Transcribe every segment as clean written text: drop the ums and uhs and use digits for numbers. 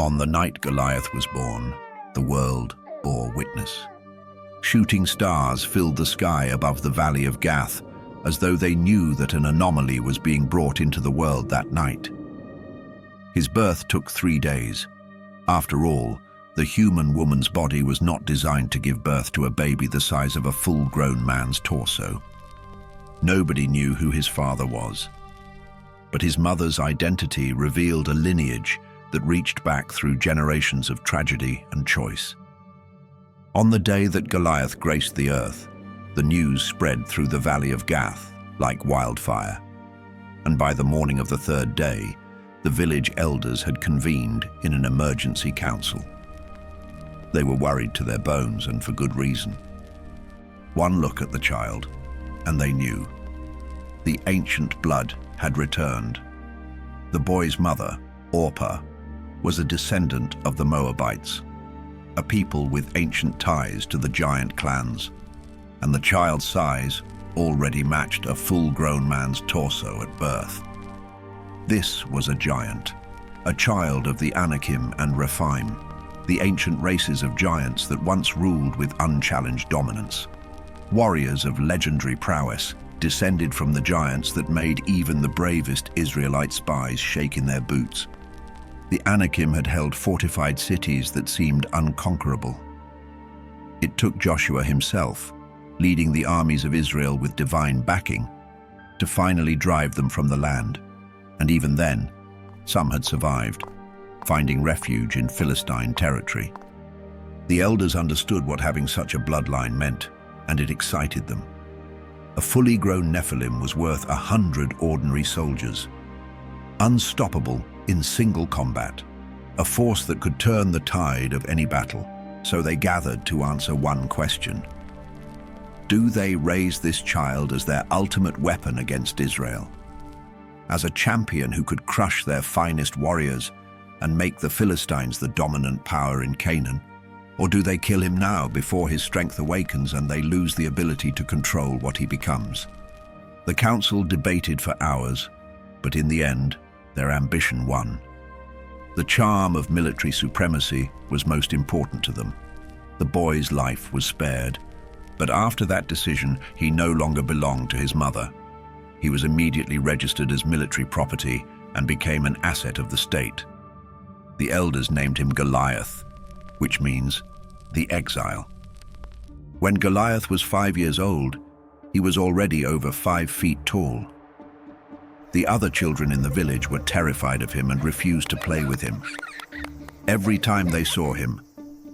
On the night Goliath was born, the world bore witness. Shooting stars filled the sky above the Valley of Gath, as though they knew that an anomaly was being brought into the world that night. His birth took 3 days. After all, the human woman's body was not designed to give birth to a baby the size of a full-grown man's torso. Nobody knew who his father was, but his mother's identity revealed a lineage that reached back through generations of tragedy and choice. On the day that Goliath graced the earth, the news spread through the Valley of Gath like wildfire. And by the morning of the 3rd day, the village elders had convened in an emergency council. They were worried to their bones, and for good reason. One look at the child, and they knew. The ancient blood had returned. The boy's mother, Orpah, was a descendant of the Moabites, a people with ancient ties to the giant clans, and the child's size already matched a full-grown man's torso at birth. This was a giant, a child of the Anakim and Rephaim, the ancient races of giants that once ruled with unchallenged dominance. Warriors of legendary prowess, descended from the giants that made even the bravest Israelite spies shake in their boots. The Anakim had held fortified cities that seemed unconquerable. It took Joshua himself, leading the armies of Israel with divine backing, to finally drive them from the land. And even then, some had survived, finding refuge in Philistine territory. The elders understood what having such a bloodline meant, and it excited them. A fully grown Nephilim was worth 100 ordinary soldiers. Unstoppable in single combat, a force that could turn the tide of any battle. So they gathered to answer one question. Do they raise this child as their ultimate weapon against Israel? As a champion who could crush their finest warriors and make the Philistines the dominant power in Canaan? Or do they kill him now before his strength awakens and they lose the ability to control what he becomes? The council debated for hours, but in the end, their ambition won. The charm of military supremacy was most important to them. The boy's life was spared, but after that decision, he no longer belonged to his mother. He was immediately registered as military property and became an asset of the state. The elders named him Goliath, which means the exile. When Goliath was 5 years old, he was already over 5 feet tall. The other children in the village were terrified of him and refused to play with him. Every time they saw him,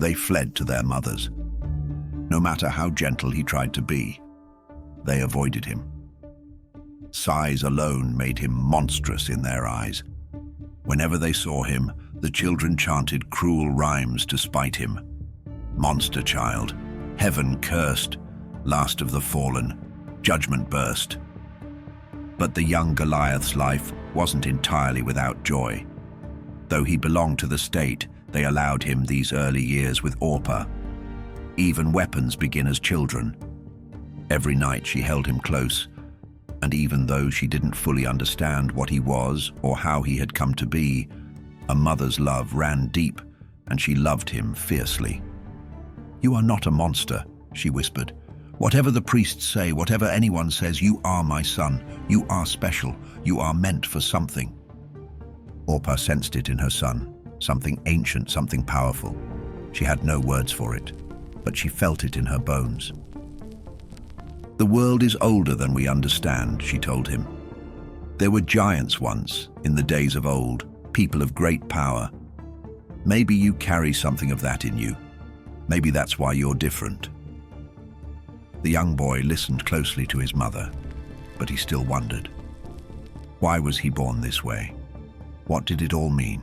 they fled to their mothers. No matter how gentle he tried to be, they avoided him. Size alone made him monstrous in their eyes. Whenever they saw him, the children chanted cruel rhymes to spite him. Monster child, heaven cursed, last of the fallen, judgment burst. But the young Goliath's life wasn't entirely without joy. Though he belonged to the state, they allowed him these early years with Orpah. Even weapons begin as children. Every night she held him close, and even though she didn't fully understand what he was or how he had come to be, a mother's love ran deep, and she loved him fiercely. "You are not a monster," she whispered. "Whatever the priests say, whatever anyone says, you are my son. You are special. You are meant for something." Orpah sensed it in her son, something ancient, something powerful. She had no words for it, but she felt it in her bones. "The world is older than we understand," she told him. "There were giants once, in the days of old, people of great power. Maybe you carry something of that in you. Maybe that's why you're different." The young boy listened closely to his mother, but he still wondered. Why was he born this way? What did it all mean?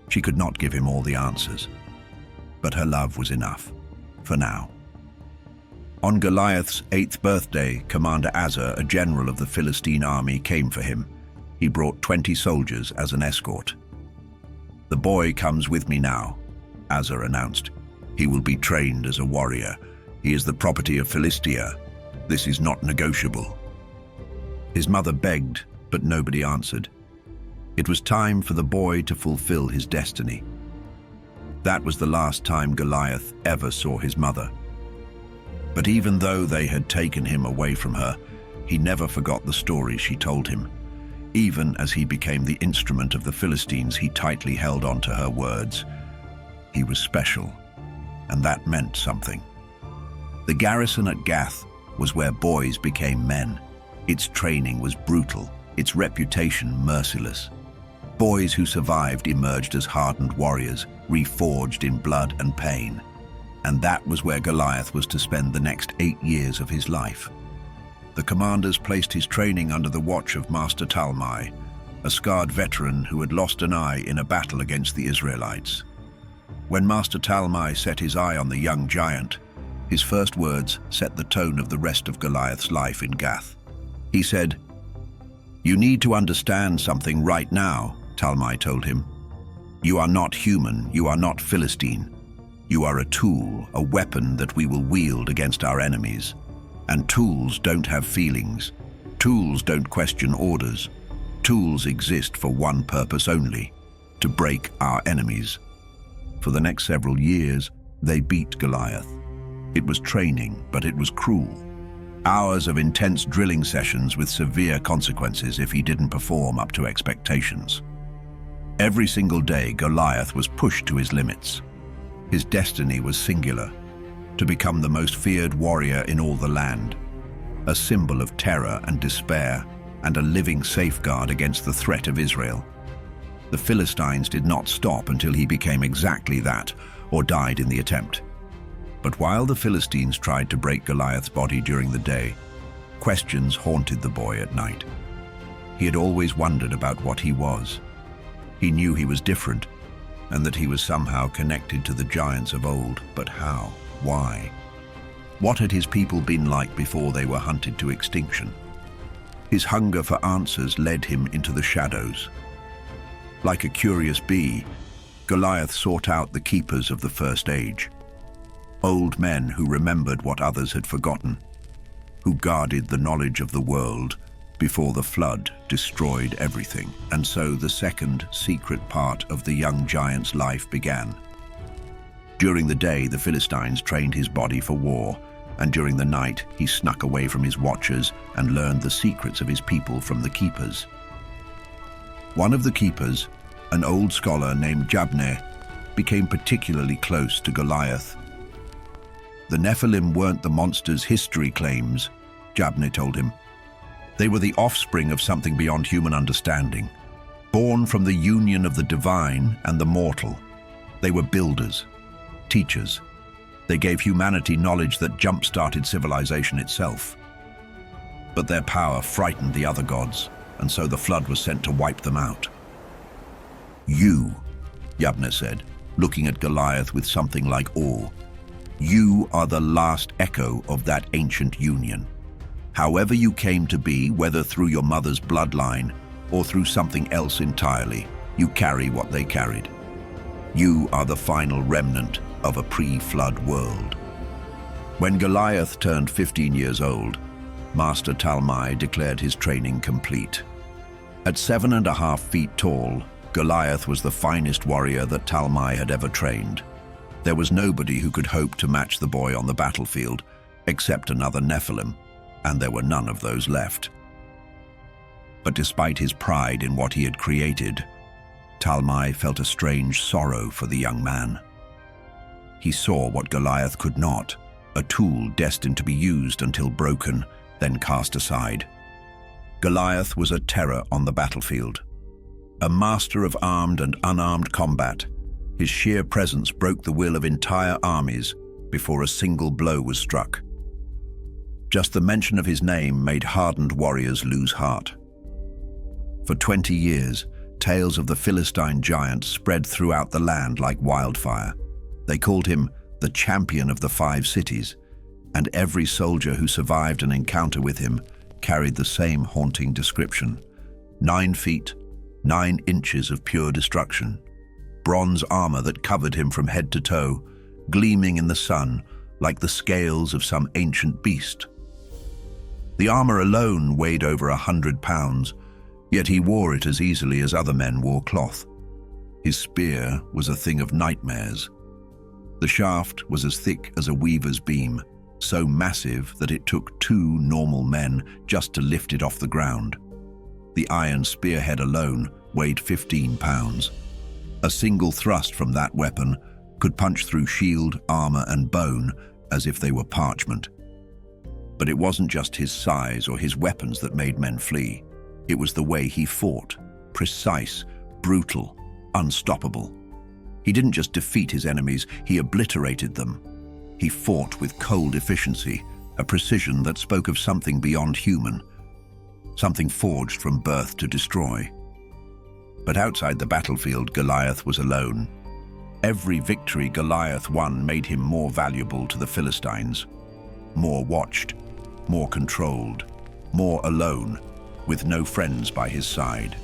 She could not give him all the answers, but her love was enough, for now. On Goliath's 8th birthday, Commander Azar, a general of the Philistine army, came for him. He brought 20 soldiers as an escort. "The boy comes with me now," Azar announced. "He will be trained as a warrior. He is the property of Philistia. This is not negotiable." His mother begged, but nobody answered. It was time for the boy to fulfill his destiny. That was the last time Goliath ever saw his mother. But even though they had taken him away from her, he never forgot the stories she told him. Even as he became the instrument of the Philistines, he tightly held on to her words. He was special, and that meant something. The garrison at Gath was where boys became men. Its training was brutal, its reputation merciless. Boys who survived emerged as hardened warriors, reforged in blood and pain. And that was where Goliath was to spend the next 8 years of his life. The commanders placed his training under the watch of Master Talmai, a scarred veteran who had lost an eye in a battle against the Israelites. When Master Talmai set his eye on the young giant, his first words set the tone of the rest of Goliath's life in Gath. He said, "You need to understand something right now," Talmai told him. "You are not human, you are not Philistine. You are a tool, a weapon that we will wield against our enemies. And tools don't have feelings. Tools don't question orders. Tools exist for one purpose only, to break our enemies." For the next several years, they beat Goliath. It was training, but it was cruel. Hours of intense drilling sessions with severe consequences if he didn't perform up to expectations. Every single day, Goliath was pushed to his limits. His destiny was singular, to become the most feared warrior in all the land, a symbol of terror and despair, and a living safeguard against the threat of Israel. The Philistines did not stop until he became exactly that, or died in the attempt. But while the Philistines tried to break Goliath's body during the day, questions haunted the boy at night. He had always wondered about what he was. He knew he was different, and that he was somehow connected to the giants of old, but how? Why? What had his people been like before they were hunted to extinction? His hunger for answers led him into the shadows. Like a curious bee, Goliath sought out the keepers of the First Age. Old men who remembered what others had forgotten, who guarded the knowledge of the world before the flood destroyed everything. And so the second secret part of the young giant's life began. During the day, the Philistines trained his body for war, and during the night, he snuck away from his watchers and learned the secrets of his people from the keepers. One of the keepers, an old scholar named Jabneh, became particularly close to Goliath. The Nephilim weren't the monsters history claims, Jabneh told him. They were the offspring of something beyond human understanding, born from the union of the divine and the mortal. They were builders, teachers. They gave humanity knowledge that jump-started civilization itself. But their power frightened the other gods, and so the flood was sent to wipe them out. "You," Jabneh said, looking at Goliath with something like awe, "you are the last echo of that ancient union. However you came to be, whether through your mother's bloodline or through something else entirely, you carry what they carried. You are the final remnant of a pre-flood world." When Goliath turned 15 years old, Master Talmai declared his training complete. At 7.5 feet tall, Goliath was the finest warrior that Talmai had ever trained. There was nobody who could hope to match the boy on the battlefield, except another Nephilim, and there were none of those left. But despite his pride in what he had created, Talmai felt a strange sorrow for the young man. He saw what Goliath could not, a tool destined to be used until broken, then cast aside. Goliath was a terror on the battlefield. A master of armed and unarmed combat, his sheer presence broke the will of entire armies before a single blow was struck. Just the mention of his name made hardened warriors lose heart. For 20 years, tales of the Philistine giant spread throughout the land like wildfire. They called him the champion of the 5 cities, and every soldier who survived an encounter with him carried the same haunting description. 9 feet, 9 inches of pure destruction. Bronze armor that covered him from head to toe, gleaming in the sun like the scales of some ancient beast. The armor alone weighed over 100 pounds, yet he wore it as easily as other men wore cloth. His spear was a thing of nightmares. The shaft was as thick as a weaver's beam, so massive that it took two normal men just to lift it off the ground. The iron spearhead alone weighed 15 pounds. A single thrust from that weapon could punch through shield, armor, and bone as if they were parchment. But it wasn't just his size or his weapons that made men flee. It was the way he fought, precise, brutal, unstoppable. He didn't just defeat his enemies, he obliterated them. He fought with cold efficiency, a precision that spoke of something beyond human, something forged from birth to destroy. But outside the battlefield, Goliath was alone. Every victory Goliath won made him more valuable to the Philistines, more watched, more controlled, more alone, with no friends by his side.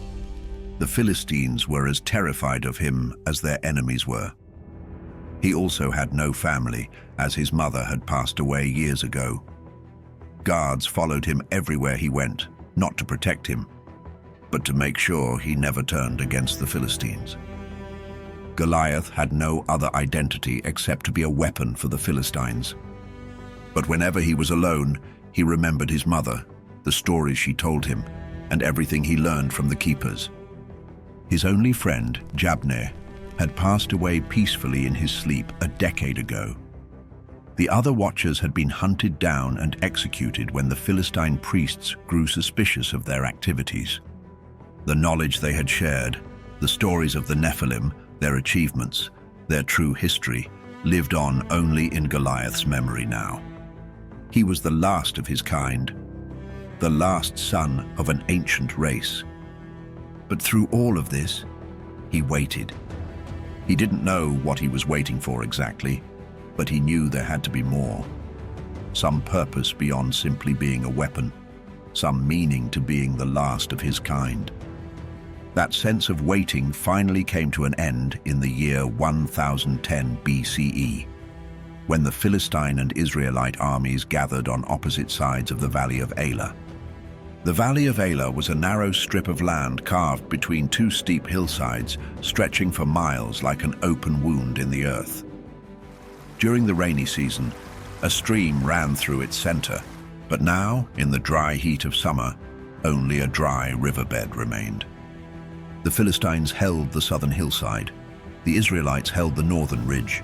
The Philistines were as terrified of him as their enemies were. He also had no family, as his mother had passed away years ago. Guards followed him everywhere he went, not to protect him, but to make sure he never turned against the Philistines. Goliath had no other identity except to be a weapon for the Philistines. But whenever he was alone, he remembered his mother, the stories she told him, and everything he learned from the keepers. His only friend, Jabneh, had passed away peacefully in his sleep a decade ago. The other watchers had been hunted down and executed when the Philistine priests grew suspicious of their activities. The knowledge they had shared, the stories of the Nephilim, their achievements, their true history, lived on only in Goliath's memory now. He was the last of his kind, the last son of an ancient race. But through all of this, he waited. He didn't know what he was waiting for exactly, but he knew there had to be more. Some purpose beyond simply being a weapon, some meaning to being the last of his kind. That sense of waiting finally came to an end in the year 1010 BCE, when the Philistine and Israelite armies gathered on opposite sides of the Valley of Elah. The Valley of Elah was a narrow strip of land carved between two steep hillsides, stretching for miles like an open wound in the earth. During the rainy season, a stream ran through its center, but now, in the dry heat of summer, only a dry riverbed remained. The Philistines held the southern hillside, the Israelites held the northern ridge,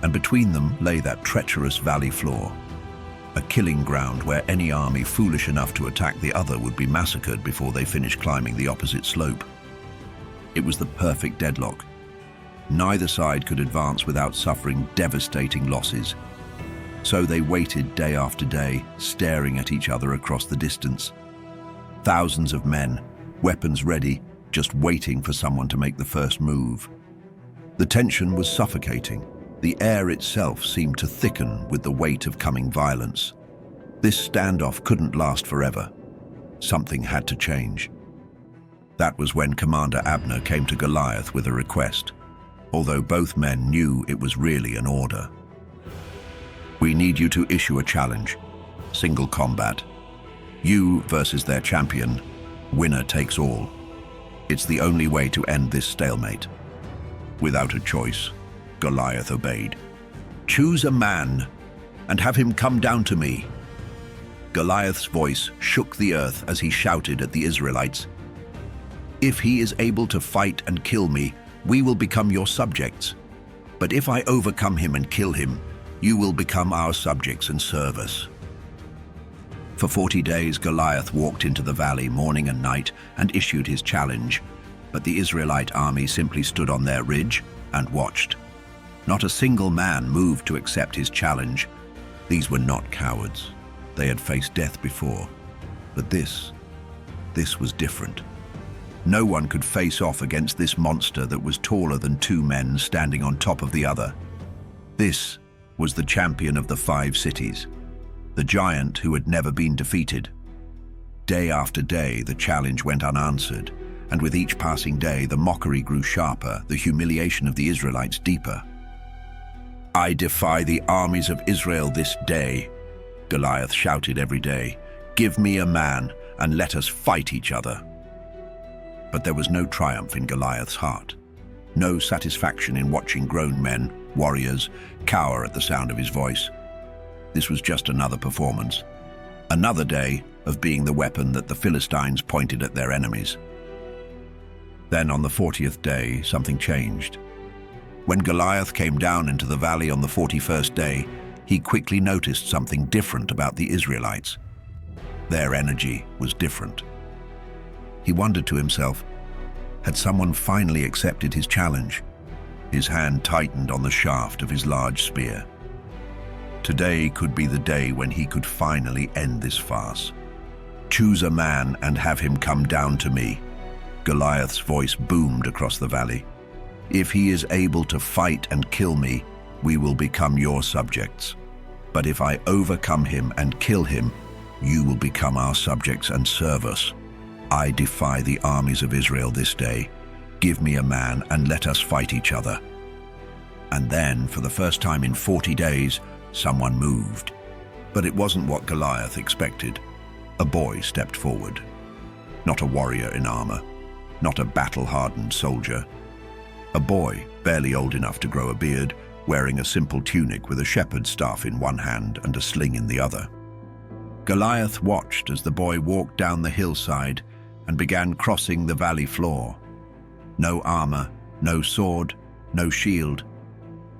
and between them lay that treacherous valley floor, a killing ground where any army foolish enough to attack the other would be massacred before they finished climbing the opposite slope. It was the perfect deadlock. Neither side could advance without suffering devastating losses. So they waited day after day, staring at each other across the distance. Thousands of men, weapons ready, just waiting for someone to make the first move. The tension was suffocating. The air itself seemed to thicken with the weight of coming violence. This standoff couldn't last forever. Something had to change. That was when Commander Abner came to Goliath with a request, although both men knew it was really an order. "We need you to issue a challenge. Single combat. You versus their champion. Winner takes all. It's the only way to end this stalemate." Without a choice, Goliath obeyed. "Choose a man and have him come down to me." Goliath's voice shook the earth as he shouted at the Israelites, "If he is able to fight and kill me, we will become your subjects. But if I overcome him and kill him, you will become our subjects and serve us." For 40 days, Goliath walked into the valley morning and night and issued his challenge, but the Israelite army simply stood on their ridge and watched. Not a single man moved to accept his challenge. These were not cowards. They had faced death before. But this was different. No one could face off against this monster that was taller than two men standing on top of the other. This was the champion of the 5 cities, the giant who had never been defeated. Day after day, the challenge went unanswered, and with each passing day, the mockery grew sharper, the humiliation of the Israelites deeper. "I defy the armies of Israel this day," Goliath shouted every day. "Give me a man, and let us fight each other." But there was no triumph in Goliath's heart. no satisfaction in watching grown men, warriors, cower at the sound of his voice. This was just another performance, another day of being the weapon that the Philistines pointed at their enemies. Then on the 40th day, something changed. When Goliath came down into the valley on the 41st day, he quickly noticed something different about the Israelites. Their energy was different. He wondered to himself, had someone finally accepted his challenge? His hand tightened on the shaft of his large spear. Today could be the day when he could finally end this farce. Choose a man and have him come down to me. Goliath's voice boomed across the valley. If he is able to fight and kill me, we will become your subjects. But if I overcome him and kill him, you will become our subjects and serve us. I defy the armies of Israel this day. Give me a man and let us fight each other. And then, for the first time in 40 days, someone moved. But it wasn't what Goliath expected. A boy stepped forward. Not a warrior in armor, not a battle-hardened soldier. A boy, barely old enough to grow a beard, wearing a simple tunic with a shepherd's staff in one hand and a sling in the other. Goliath watched as the boy walked down the hillside and began crossing the valley floor. No armor, no sword, no shield,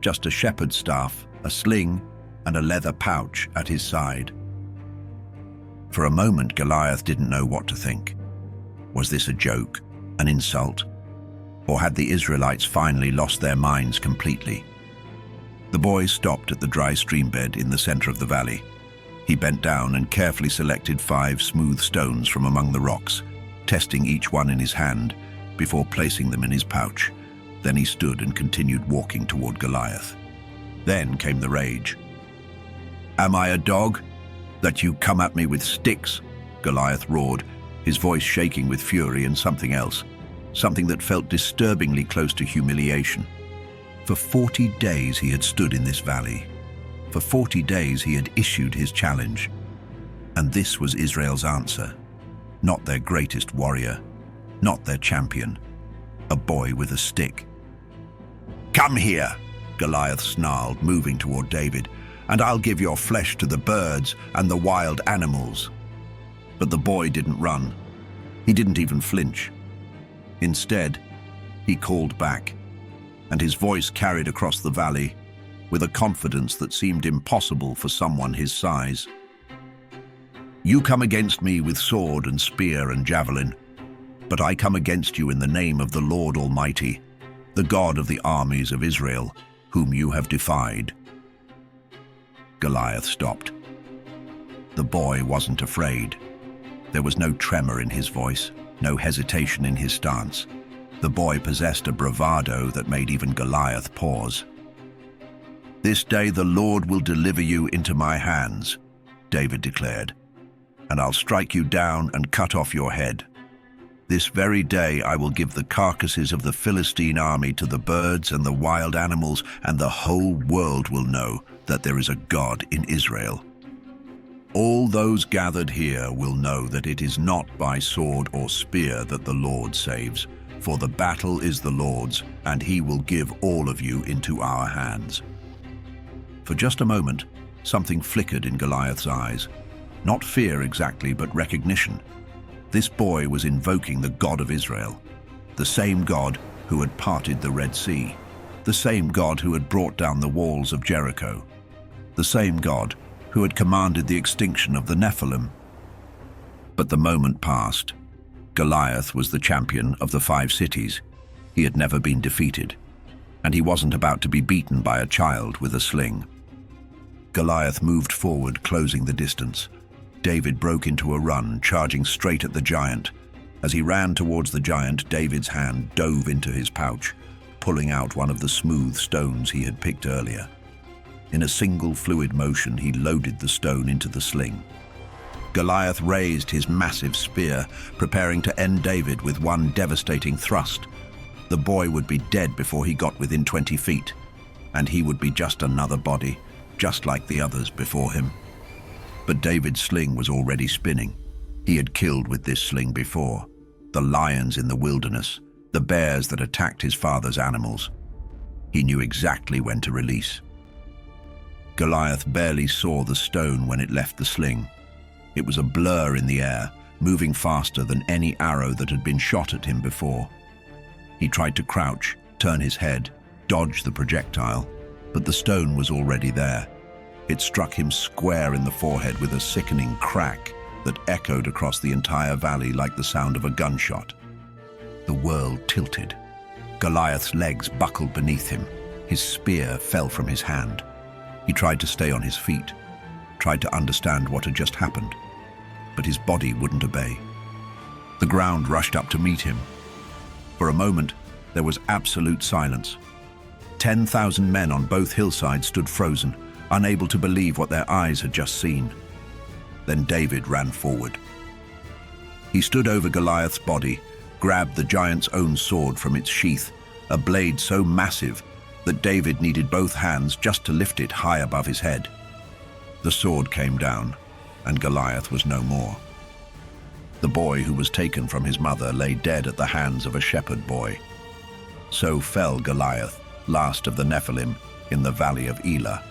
just a shepherd's staff, a sling, and a leather pouch at his side. For a moment, Goliath didn't know what to think. Was this a joke, an insult, or had the Israelites finally lost their minds completely? The boy stopped at the dry stream bed in the center of the valley. He bent down and carefully selected 5 smooth stones from among the rocks, testing each one in his hand before placing them in his pouch. Then he stood and continued walking toward Goliath. Then came the rage. "Am I a dog, that you come at me with sticks?" Goliath roared, his voice shaking with fury and something else, something that felt disturbingly close to humiliation. For 40 days he had stood in this valley. For 40 days he had issued his challenge. And this was Israel's answer. Not their greatest warrior, not their champion, a boy with a stick. "Come here," Goliath snarled, moving toward David, "and I'll give your flesh to the birds and the wild animals." But the boy didn't run. He didn't even flinch. Instead, he called back, and his voice carried across the valley with a confidence that seemed impossible for someone his size. "You come against me with sword and spear and javelin, but I come against you in the name of the Lord Almighty, the God of the armies of Israel, whom you have defied." Goliath stopped. The boy wasn't afraid. There was no tremor in his voice, no hesitation in his stance. The boy possessed a bravado that made even Goliath pause. "This day the Lord will deliver you into my hands," David declared, "and I'll strike you down and cut off your head. This very day I will give the carcasses of the Philistine army to the birds and the wild animals, and the whole world will know that there is a God in Israel. All those gathered here will know that it is not by sword or spear that the Lord saves, for the battle is the Lord's, and he will give all of you into our hands." For just a moment, something flickered in Goliath's eyes. Not fear exactly, but recognition. This boy was invoking the God of Israel, the same God who had parted the Red Sea, the same God who had brought down the walls of Jericho, the same God who had commanded the extinction of the Nephilim. But the moment passed. Goliath was the champion of the 5 cities. He had never been defeated, and he wasn't about to be beaten by a child with a sling. Goliath moved forward, closing the distance. David broke into a run, charging straight at the giant. As he ran towards the giant, David's hand dove into his pouch, pulling out one of the smooth stones he had picked earlier. In a single fluid motion, he loaded the stone into the sling. Goliath raised his massive spear, preparing to end David with one devastating thrust. The boy would be dead before he got within 20 feet, and he would be just another body, just like the others before him. But David's sling was already spinning. He had killed with this sling before. The lions in the wilderness, the bears that attacked his father's animals. He knew exactly when to release. Goliath barely saw the stone when it left the sling. It was a blur in the air, moving faster than any arrow that had been shot at him before. He tried to crouch, turn his head, dodge the projectile, but the stone was already there. It struck him square in the forehead with a sickening crack that echoed across the entire valley like the sound of a gunshot. The world tilted. Goliath's legs buckled beneath him. His spear fell from his hand. He tried to stay on his feet, tried to understand what had just happened, but his body wouldn't obey. The ground rushed up to meet him. For a moment, there was absolute silence. 10,000 men on both hillsides stood frozen, unable to believe what their eyes had just seen. Then David ran forward. He stood over Goliath's body, grabbed the giant's own sword from its sheath, a blade so massive that David needed both hands just to lift it high above his head. The sword came down, and Goliath was no more. The boy who was taken from his mother lay dead at the hands of a shepherd boy. So fell Goliath, last of the Nephilim, in the Valley of Elah.